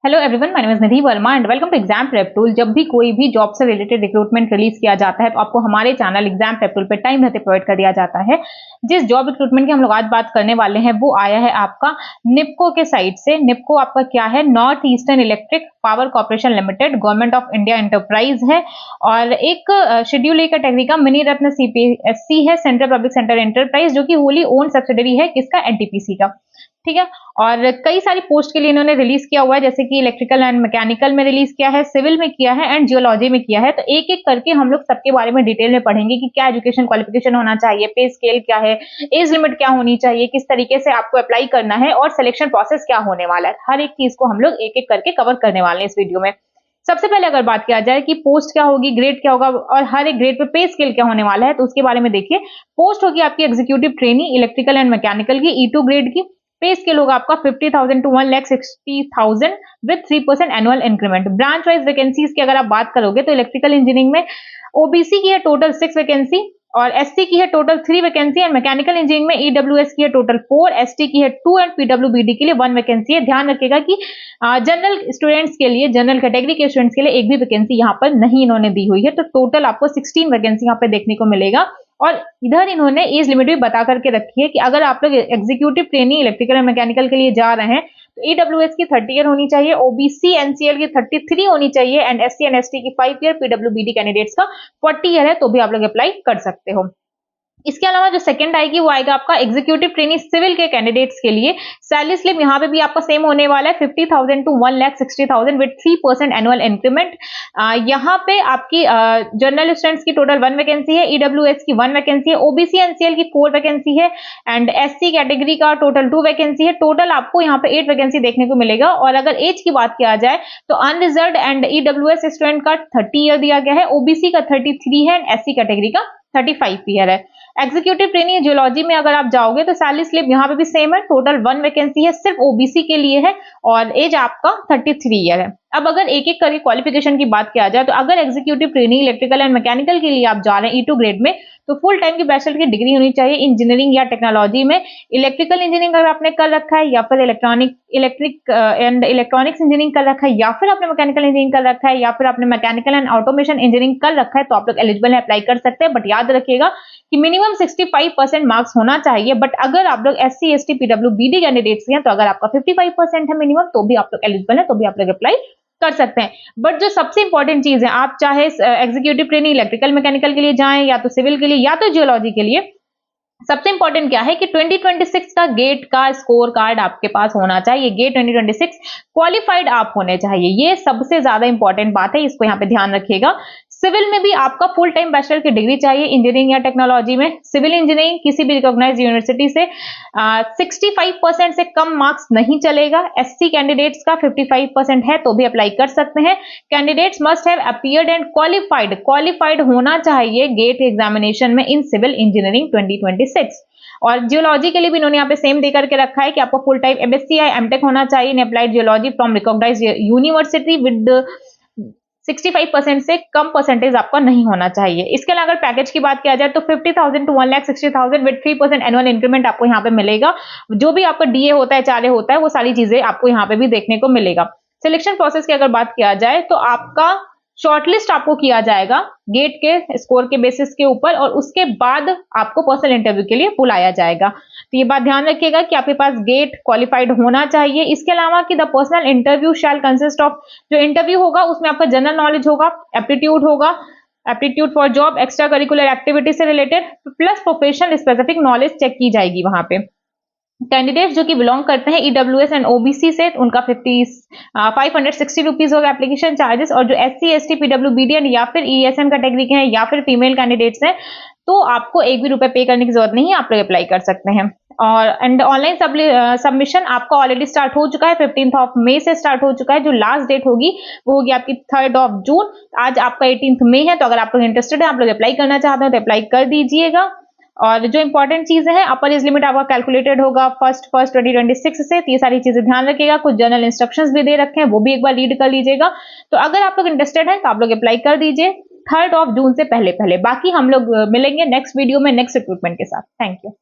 Hello everyone, my name is Nidhi Verma and welcome to exam prep tool. जब भी कोई भी जॉब से रिलेटेड रिक्रूटमेंट रिलीज किया जाता है तो आपको हमारे चैनल एग्जाम प्रेप टूल पे टाइम रहते प्रोवाइड कर दिया जाता है। जिस जॉब रिक्रूटमेंट की हम लोग आज बात करने वाले हैं वो आया है आपका निपको के साइड से। निपको आपका क्या है? North eastern electric power corporation limited, government of India enterprise है और एक शेड्यूल ए कैटेगरी का मिनी रत्न सीपीएससी है, सेंट्रल पब्लिक सेक्टर एंटरप्राइज, जो कि होली ओन सब्सिडरी है किसका? एनटीपीसी का। ठीक है। और कई सारी पोस्ट के लिए इन्होंने रिलीज किया हुआ है, जैसे कि इलेक्ट्रिकल एंड मैकेनिकल में रिलीज किया है, सिविल में किया है एंड जियोलॉजी में किया है। तो एक एक करके हम लोग सबके बारे में डिटेल में पढ़ेंगे कि क्या एजुकेशन क्वालिफिकेशन होना चाहिए, पे स्केल क्या है, एज लिमिट क्या होनी चाहिए, किस तरीके से आपको अप्लाई करना है और सिलेक्शन प्रोसेस क्या होने वाला है। हर एक चीज को हम लोग एक एक करके कवर करने वाले हैं इस वीडियो में। सबसे पहले अगर बात किया जाए कि पोस्ट क्या होगी, ग्रेड क्या होगा और हर एक ग्रेड पे पे स्केल क्या होने वाला है, तो उसके बारे में देखिए। पोस्ट होगी आपकी executive trainee electrical and mechanical की, E2 ग्रेड की। पे स्केल होगा आपका 50,000 to 1,60,000 with 3% annual increment. Branch wise vacancies की अगर आप बात करोगे तो इलेक्ट्रिकल इंजीनियरिंग में ओबीसी की है टोटल 6 वैकेंसी और एससी की है total 3 vacancy and mechanical engineering में ईडब्ल्यूएस की है टोटल 4, एसटी की है 2 एंड पीडब्ल्यूबीडी के लिए 1 वैकेंसी है। ध्यान रखिएगा कि जनरल स्टूडेंट्स के लिए, जनरल कैटेगरी के स्टूडेंट्स के लिए एक भी वैकेंसी यहाँ पर नहीं इन्होंने दी हुई है। तो टोटल आपको 16 वैकेंसी यहाँ पे देखने को मिलेगा। और इधर इन्होंने एज लिमिट भी बता करके रखी है कि अगर आप लोग executive trainee electrical and mechanical के लिए जा रहे हैं तो ईडब्ल्यूएस की 30 ईयर होनी चाहिए, ओबीसी एनसीएल की 33 होनी चाहिए एंड एससी एंड एसटी की 5 ईयर, पीडब्ल्यूबीडी कैंडिडेट्स का 40 ईयर है तो भी आप लोग अप्लाई कर सकते हो। इसके अलावा जो सेकंड आएगी वो आएगा आपका एग्जीक्यूटिव ट्रेनी सिविल के कैंडिडेट्स के लिए। सैलरी स्लिप यहाँ पे भी आपका सेम होने वाला है, 50,000 to 1,60,000 विद 3% एनुअल इंक्रीमेंट। यहाँ पे आपकी जनरल स्टूडेंट्स की टोटल 1 वैकेंसी है, ईडब्ल्यूएस की 1 वैकेंसी है, ओबीसी एनसीएल की 4 वैकेंसी है एंड एससी कैटेगरी का टोटल 2 वैकेंसी है। टोटल आपको यहाँ पे 8 वैकेंसी देखने को मिलेगा। और अगर एज की बात किया जाए तो अनरिजर्व एंड ईडब्ल्यूएस स्टूडेंट का 30 ईयर दिया गया है, ओबीसी का 33 है एंड एससी कैटेगरी का 35 ईयर है। एग्जीक्यूटिव ट्रेनी जियोलॉजी में अगर आप जाओगे तो सैलरी स्लिप यहाँ पे भी सेम है, टोटल 1 वैकेंसी है, सिर्फ ओबीसी के लिए है और एज आपका 33 ईयर है। अब अगर एक एक करके क्वालिफिकेशन की बात किया जाए तो अगर executive trainee electrical and mechanical के लिए आप जा रहे हैं E2 ग्रेड में तो फुल टाइम की बैचलर की डिग्री होनी चाहिए इंजीनियरिंग या टेक्नोलॉजी में। इलेक्ट्रिकल इंजीनियरिंग अगर आपने कर रखा है या फिर इलेक्ट्रिक एंड इलेक्ट्रॉनिक्स इंजीनियरिंग कर रखा है या फिर आपने मैकेनिकल इंजीनियरिंग कर रखा है या फिर आपने मैकेनिकल एंड ऑटोमेशन इंजीनियरिंग कर रखा है तो आप लोग एलिजिबल है, अप्लाई कर सकते हैं। बट याद रखिएगा कि मिनिमम 65% मार्क्स होना चाहिए। बट अगर आप लोग एससी एसटी पीडब्ल्यूबीडी कैंडिडेट्स हैं तो अगर आपका 55% है मिनिमम तो भी आप लोग एलिजिबल है, तो भी आप लोग अप्लाई कर सकते हैं। बट जो सबसे इंपॉर्टेंट चीज है, आप चाहे एग्जीक्यूटिव ट्रेनी इलेक्ट्रिकल मैकेनिकल के लिए जाएं या तो सिविल के लिए या तो जियोलॉजी के लिए, सबसे इंपॉर्टेंट क्या है कि 2026 का गेट का स्कोर कार्ड आपके पास होना चाहिए। गेट 2026 क्वालिफाइड आप होने चाहिए, ये सबसे ज्यादा इंपॉर्टेंट बात है, इसको यहाँ पे ध्यान रखिएगा। सिविल में भी आपका फुल टाइम बैचलर की डिग्री चाहिए इंजीनियरिंग या टेक्नोलॉजी में। सिविल इंजीनियरिंग किसी भी रिकॉग्नाइज्ड यूनिवर्सिटी से 65% से कम मार्क्स नहीं चलेगा। एससी कैंडिडेट्स का 55% है तो भी अप्लाई कर सकते हैं। Candidates must have appeared and qualified होना चाहिए गेट एग्जामिनेशन में इन सिविल इंजीनियरिंग 2026। और जियोलॉजी के लिए भी इन्होंने यहाँ पे सेम दे करके रखा है कि आपको फुल टाइम एमएससी या एमटेक होना चाहिए in applied geology from recognised university with 65% से कम परसेंटेज आपका नहीं होना चाहिए। इसके अलावा अगर पैकेज की बात किया जाए तो 50,000 to 1,60,000 विद 3% एनुअल इंक्रीमेंट आपको यहाँ पे मिलेगा। जो भी आपका डीए होता है, चार्ज होता है, वो सारी चीजें आपको यहाँ पे भी देखने को मिलेगा। सिलेक्शन प्रोसेस की अगर बात किया जाए तो आपका शॉर्टलिस्ट आपको किया जाएगा गेट के स्कोर के बेसिस के ऊपर और उसके बाद आपको पर्सनल इंटरव्यू के लिए बुलाया जाएगा। तो ये बात ध्यान रखिएगा कि आपके पास गेट क्वालिफाइड होना चाहिए। इसके अलावा कि the personal interview shall consist of, जो इंटरव्यू होगा उसमें आपका जनरल नॉलेज होगा, एप्टीट्यूड होगा, aptitude for job, extra curricular activity से related plus professional specific knowledge check की जाएगी वहां पे। कैंडिडेट्स जो कि बिलोंग करते हैं ईडब्ल्यूएस एंड ओबीसी से उनका 560 रुपीज होगा एप्लीकेशन चार्जेस। और जो एससी एसटी पीडब्ल्यूबीडी या फिर ईएसएम कैटेगरी के हैं या फिर फीमेल कैंडिडेट्स हैं तो आपको 1 भी रुपए पे करने की जरूरत नहीं है, आप लोग अप्लाई कर सकते हैं। और एंड ऑनलाइन सबमिशन आपका ऑलरेडी स्टार्ट हो चुका है, 15 मई से स्टार्ट हो चुका है। जो लास्ट डेट होगी वो होगी आपकी 3 जून। आज आपका 18 मई है, तो अगर आप लोग इंटरेस्टेड है, आप लोग अप्लाई करना चाहते हो तो अप्लाई कर दीजिएगा। और जो इंपॉर्टेंट चीजें हैं, अपर एज लिमिट आपका कैलकुलेटेड होगा 1 जनवरी 2026 से। ये सारी चीजें ध्यान रखिएगा। कुछ जनरल इंस्ट्रक्शंस भी दे रखे हैं, वो भी एक बार रीड कर लीजिएगा। तो अगर आप लोग इंटरेस्टेड हैं तो आप लोग अप्लाई कर दीजिए 3 जून से पहले। बाकी हम लोग मिलेंगे नेक्स्ट वीडियो में नेक्स्ट रिक्रूटमेंट के साथ। Thank you.